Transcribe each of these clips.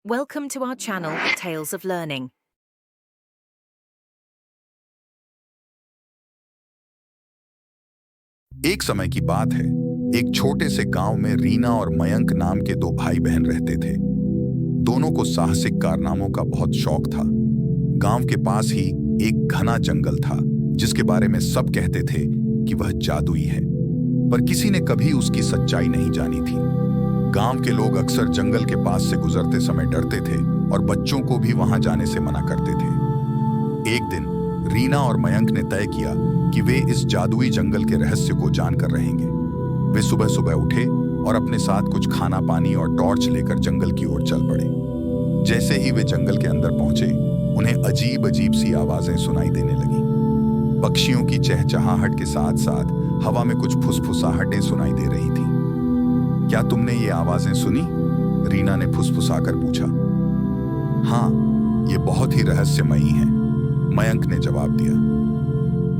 Welcome to our channel, Tales of Learning. एक समय की बात है। एक छोटे से गांव में रीना और मयंक नाम के दो भाई बहन रहते थे। दोनों को साहसिक कारनामों का बहुत शौक था। गांव के पास ही एक घना जंगल था जिसके बारे में सब कहते थे कि वह जादुई है, पर किसी ने कभी उसकी सच्चाई नहीं जानी थी। गांव के लोग अक्सर जंगल के पास से गुजरते समय डरते थे और बच्चों को भी वहां जाने से मना करते थे। एक दिन रीना और मयंक ने तय किया कि वे इस जादुई जंगल के रहस्य को जानकर रहेंगे। वे सुबह सुबह उठे और अपने साथ कुछ खाना पानी और टॉर्च लेकर जंगल की ओर चल पड़े। जैसे ही वे जंगल के अंदर पहुंचे, उन्हें अजीब अजीब सी आवाजें सुनाई देने लगीं। पक्षियों की चहचहाहट के साथ साथ हवा में कुछ फुसफुसाहटें सुनाई दे रही थीं। क्या तुमने ये आवाजें सुनी? रीना ने फुसफुसाकर पूछा। हाँ, ये बहुत ही रहस्यमयी हैं, मयंक ने जवाब दिया।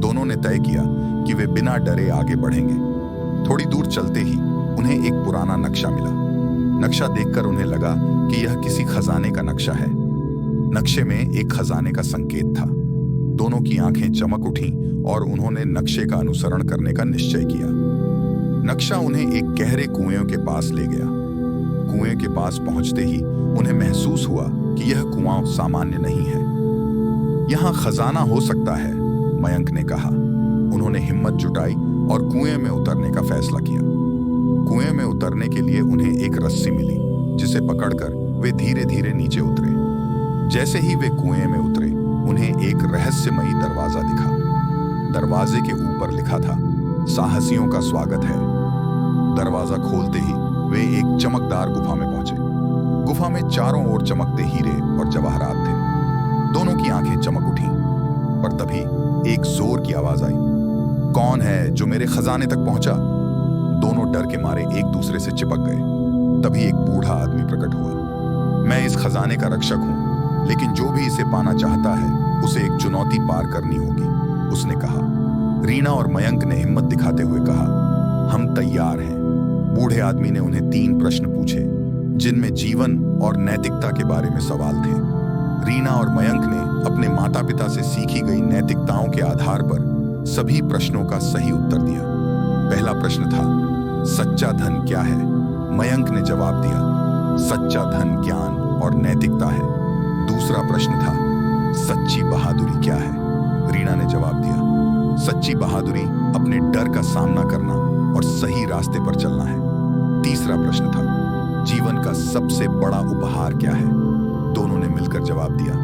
दोनों ने तय किया कि वे बिना डरे आगे बढ़ेंगे। थोड़ी दूर चलते ही उन्हें एक पुराना नक्शा मिला। नक्शा देखकर उन्हें लगा कि यह किसी खजाने का नक्शा है। नक्शे में एक खजाने का संकेत था। दोनों की आंखें चमक उठीं और उन्होंने नक्शे का अनुसरण करने का निश्चय किया। नक्शा उन्हें एक गहरे कुएं के पास ले गया। कुएं के पास पहुंचते ही उन्हें महसूस हुआ कि यह कुआं सामान्य नहीं है। यहां खजाना हो सकता है, मयंक ने कहा। उन्होंने हिम्मत जुटाई और कुएं में उतरने का फैसला किया। कुएं में उतरने के लिए उन्हें एक रस्सी मिली, जिसे पकड़कर वे धीरे धीरे नीचे उतरे। जैसे ही वे कुएं में उतरे, उन्हें एक रहस्यमयी दरवाजा दिखा। दरवाजे के ऊपर लिखा था, साहसियों का स्वागत है। दरवाजा खोलते ही वे एक चमकदार गुफा में पहुंचे। गुफा में चारों ओर चमकते हीरे और जवाहरात थे। दोनों की आंखें चमक उठीं, पर तभी एक जोर की आवाज आई। कौन है जो मेरे खजाने तक पहुंचा? दोनों डर के मारे एक दूसरे से चिपक गए। तभी एक बूढ़ा आदमी प्रकट हुआ। मैं इस खजाने का रक्षक हूं, लेकिन जो भी इसे पाना चाहता है उसे एक चुनौती पार करनी होगी, उसने कहा। रीना और मयंक ने हिम्मत दिखाते हुए कहा, हम तैयार हैं। बूढ़े आदमी ने उन्हें 3 प्रश्न पूछे, जिनमें जीवन और नैतिकता के बारे में सवाल थे। रीना और मयंक ने अपने माता पिता से सीखी गई नैतिकताओं के आधार पर सभी प्रश्नों का सही उत्तर दिया। पहला प्रश्न था, सच्चा धन क्या है? मयंक ने जवाब दिया, सच्चा धन ज्ञान और नैतिकता है। दूसरा प्रश्न था, सच्ची बहादुरी क्या है? रीना ने जवाब दिया, सच्ची बहादुरी अपने डर का सामना करना और सही रास्ते पर चलना है। तीसरा प्रश्न था, जीवन का सबसे बड़ा उपहार क्या है? दोनों ने मिलकर जवाब दिया,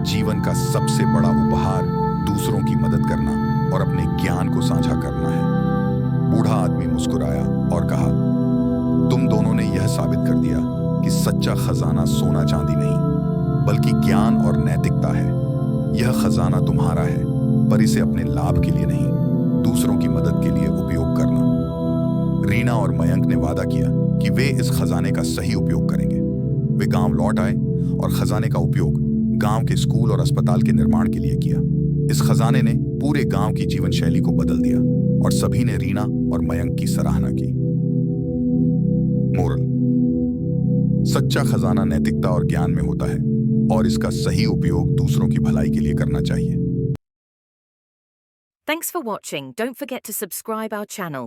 जीवन का सबसे बड़ा उपहार दूसरों की मदद करना और अपने ज्ञान को साझा करना है। बूढ़ा आदमी मुस्कुराया और कहा, तुम दोनों ने यह साबित कर दिया कि सच्चा खजाना सोना चांदी नहीं, बल्कि ज्ञान और नैतिकता है। यह खजाना तुम्हारा है, पर इसे अपने लाभ के लिए नहीं, दूसरों की मदद के लिए उपयोग करना। रीना और मयंक ने वादा किया कि वे इस खजाने का सही उपयोग करेंगे। वे गांव लौट आए और खजाने का उपयोग गांव के स्कूल और अस्पताल के निर्माण के लिए किया। इस खजाने ने पूरे गांव की जीवन शैली को बदल दिया और सभी ने रीना और मयंक की सराहना की। मोरल: सच्चा खजाना नैतिकता और ज्ञान में होता है और इसका सही उपयोग दूसरों की भलाई के लिए करना चाहिए। Thanks for watching. Don't forget to subscribe our channel.